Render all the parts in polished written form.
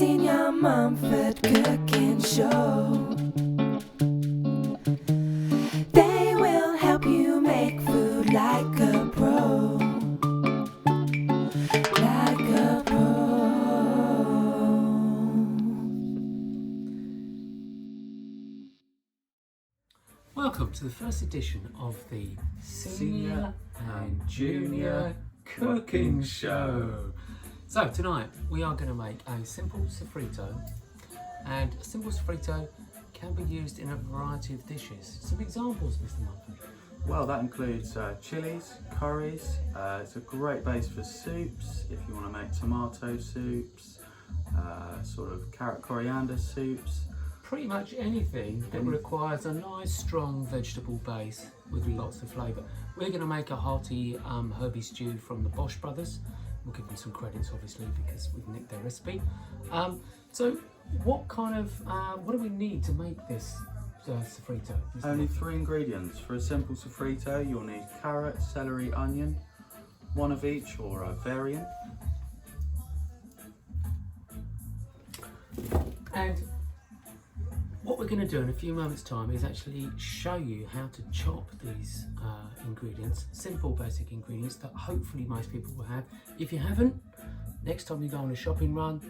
Senior Munford cooking show. They will help you make food like a pro. Like a pro. Welcome to the first edition of the Senior and Junior Cooking Show. So tonight we are going to make a simple sofrito, and a simple sofrito can be used in a variety of dishes. Some examples, Mr. Munford. Well, that includes chilies, curries. It's a great base for soups if you want to make tomato soups, sort of carrot coriander soups. Pretty much anything that requires a nice strong vegetable base with lots of flavour. We're going to make a hearty herby stew from the Bosch brothers. We'll give them some credits obviously because we've nicked their recipe. So what do we need to make this sofrito? Only 3 ingredients. For a simple sofrito you'll need carrot, celery, onion, one of each or a variant. And what we're going to do in a few moments time is actually show you how to chop these ingredients, simple basic ingredients that hopefully most people will have. If you haven't, next time you go on a shopping run,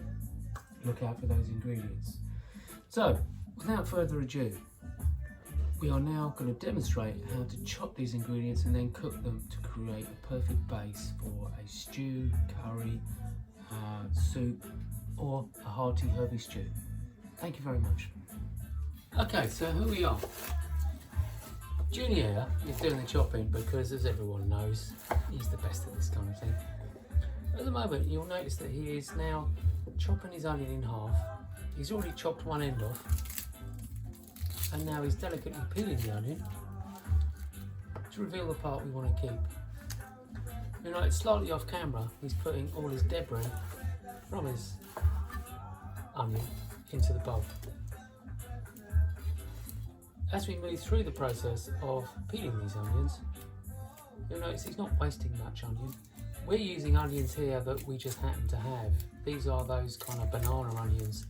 look out for those ingredients. So without further ado, we are now going to demonstrate how to chop these ingredients and then cook them to create a perfect base for a stew, curry, soup or a hearty herby stew. Thank you very much. Okay, so here we are. Junior is doing the chopping because, as everyone knows, he's the best at this kind of thing. At the moment, you'll notice that he is now chopping his onion in half. He's already chopped one end off, and now he's delicately peeling the onion to reveal the part we want to keep. You know, it's slightly off camera. He's putting all his debris from his onion into the bowl. As we move through the process of peeling these onions, you'll notice he's not wasting much onion. We're using onions here that we just happen to have. These are those kind of banana onions,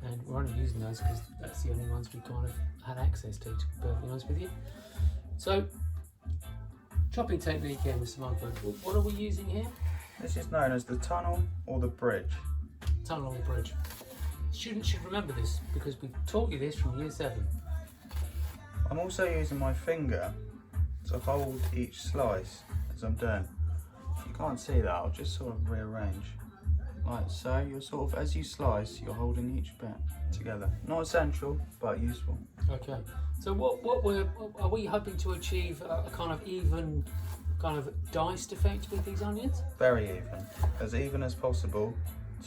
and we're only using those because that's the only ones we kind of had access to be perfectly honest with you. So, chopping technique here, Mr. Munford. What are we using here? This is known as the tunnel or the bridge. Tunnel or bridge. Students should remember this because we taught you this from year 7. I'm also using my finger to hold each slice as I'm doing. If you can't see that, I'll just sort of rearrange. Like so, you're sort of, as you slice, you're holding each bit together. Not essential, but useful. Okay, so are we hoping to achieve a kind of even, kind of diced effect with these onions? Very even as possible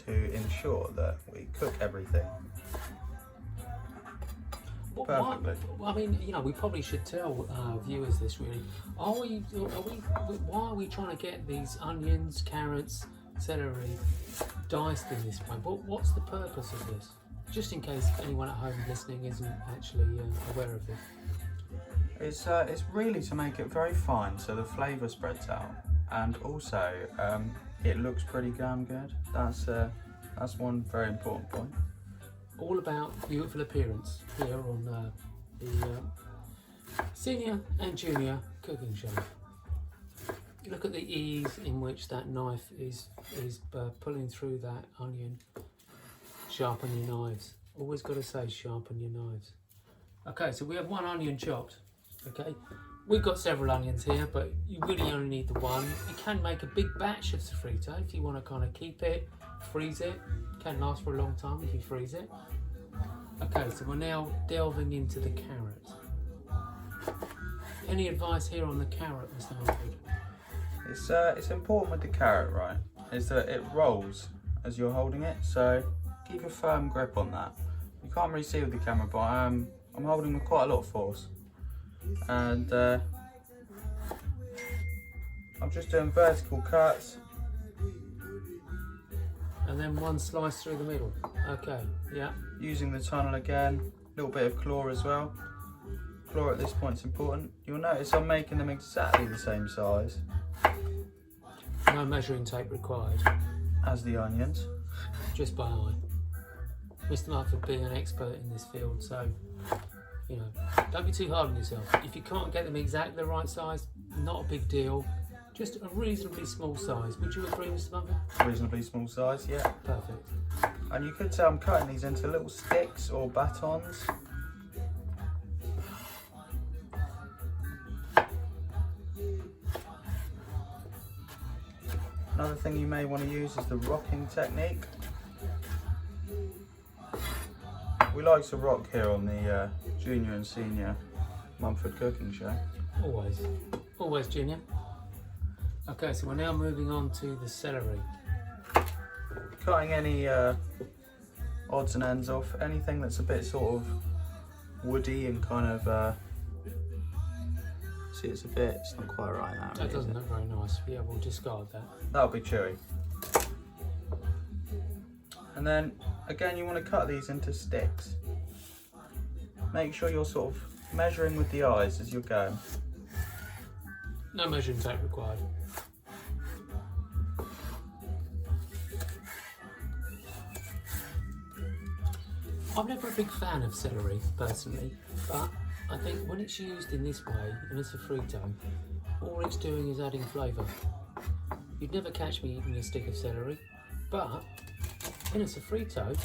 to ensure that we cook everything perfectly. I mean, you know, we probably should tell viewers this really. Why are we trying to get these onions, carrots, celery diced in this way? What's the purpose of this? Just in case anyone at home listening isn't actually aware of this. It's really to make it very fine so the flavour spreads out, and also it looks pretty damn good. That's one very important point. All about beautiful appearance here on the Senior and Junior Cooking Show. Look at the ease in which that knife is pulling through that onion. Sharpen your knives. Always got to say sharpen your knives. Okay, so we have one onion chopped. Okay, we've got several onions here, but you really only need the one. You can make a big batch of sofrito if you want to kind of keep it, freeze it. Can last for a long time if you freeze it. Okay, so we're now delving into the carrot. Any advice here on the carrot, Mr. Munford? It's important with the carrot, right, is that it rolls as you're holding it, so keep a firm grip on that. You can't really see with the camera, but I'm holding with quite a lot of force. And I'm just doing vertical cuts. And then one slice through the middle. Okay, yeah. Using the tunnel again, a little bit of claw as well. Claw at this point is important. You'll notice I'm making them exactly the same size. No measuring tape required. As the onions. Just by eye. Mr. Munford being an expert in this field, so you know, don't be too hard on yourself. If you can't get them exactly the right size, not a big deal. Just a reasonably small size. Would you agree, Mr. Munford? Reasonably small size, yeah. Perfect. And you could say I'm cutting these into little sticks or batons. Another thing you may want to use is the rocking technique. We like to rock here on the Junior and Senior Munford cooking show. Always. Always, Junior. Okay, so we're now moving on to the celery. Cutting any odds and ends off, anything that's a bit sort of woody and kind of, see it's not quite right now. That doesn't look very nice. Yeah, we'll discard that. That'll be chewy. And then, again, you want to cut these into sticks. Make sure you're sort of measuring with the eyes as you're going. No measuring tape required. I'm never a big fan of celery, personally, but I think when it's used in this way, in a sofrito, all it's doing is adding flavour. You'd never catch me eating a stick of celery, but in a sofrito,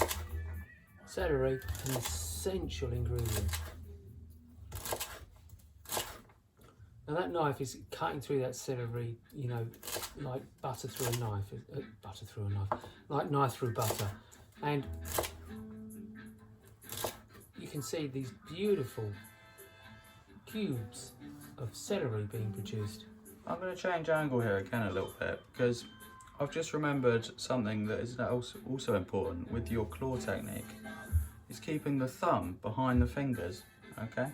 celery is an essential ingredient. Now that knife is cutting through that celery, you know, like butter through a knife, like knife through butter. And you can see these beautiful cubes of celery being produced. I'm going to change angle here again a little bit because I've just remembered something that is also important with your claw technique. Is keeping the thumb behind the fingers, okay?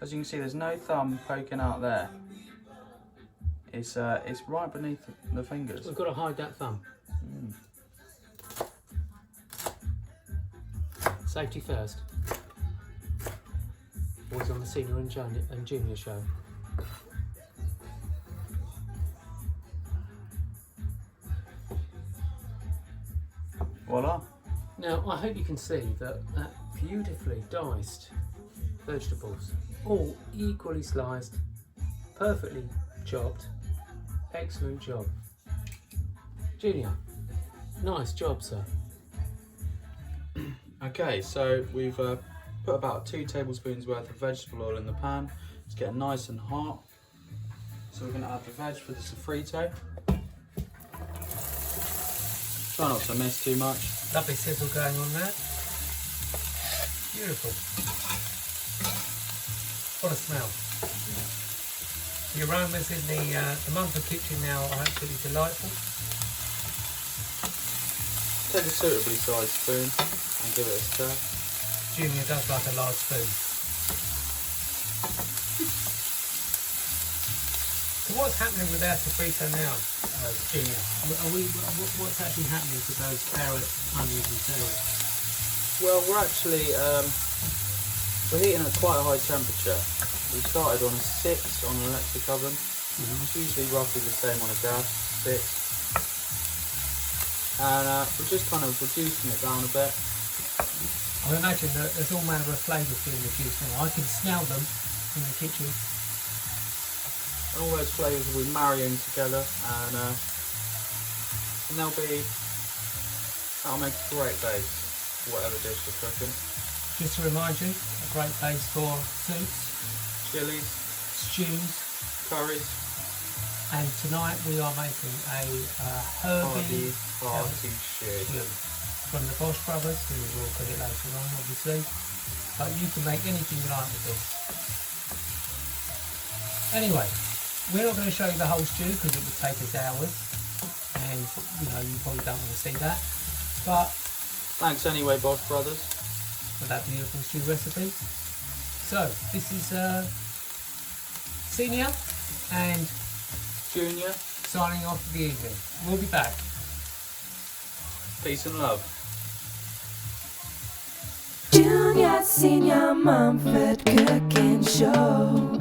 As you can see, there's no thumb poking out there. It's right beneath the fingers. We've got to hide that thumb. Safety first. Always on the Senior and Junior show. Voila. Now, I hope you can see that beautifully diced vegetables, all equally sliced, perfectly chopped. Excellent job. Junior, nice job, sir. Okay, so we've put about 2 tablespoons worth of vegetable oil in the pan. It's getting nice and hot. So we're going to add the veg for the sofrito. Try not to miss too much. Lovely sizzle going on there. Beautiful. What a smell. The aromas in the Munford kitchen now are absolutely delightful. Take a suitably sized spoon and give it a stir. Junior does like a large spoon. So what's happening with our sofrito now, Junior? What's actually happening to those carrots, onions and celery? Well, we're actually we're heating at quite a high temperature. We started on a 6 on an electric oven. It's usually roughly the same on a gas, 6. And we're just kind of reducing it down a bit. I imagine that there's all manner of flavours being reduced now. I can smell them in the kitchen. And all those flavours will be marrying together, and that'll make a great base for whatever dish we're cooking. Just to remind you, a great base for soups, Chilies, stews, curries, and tonight we are making a hearty stew. From the Bosch brothers, who will put it later on obviously, but you can make anything you like with this. Anyway, we're not going to show you the whole stew because it would take us hours, and you know you probably don't want to see that, but thanks anyway, Bosch brothers, for that beautiful stew recipe. So this is Senior and Junior signing off for the evening. We'll be back. Peace and love. Junior, Senior Munford Cooking Show.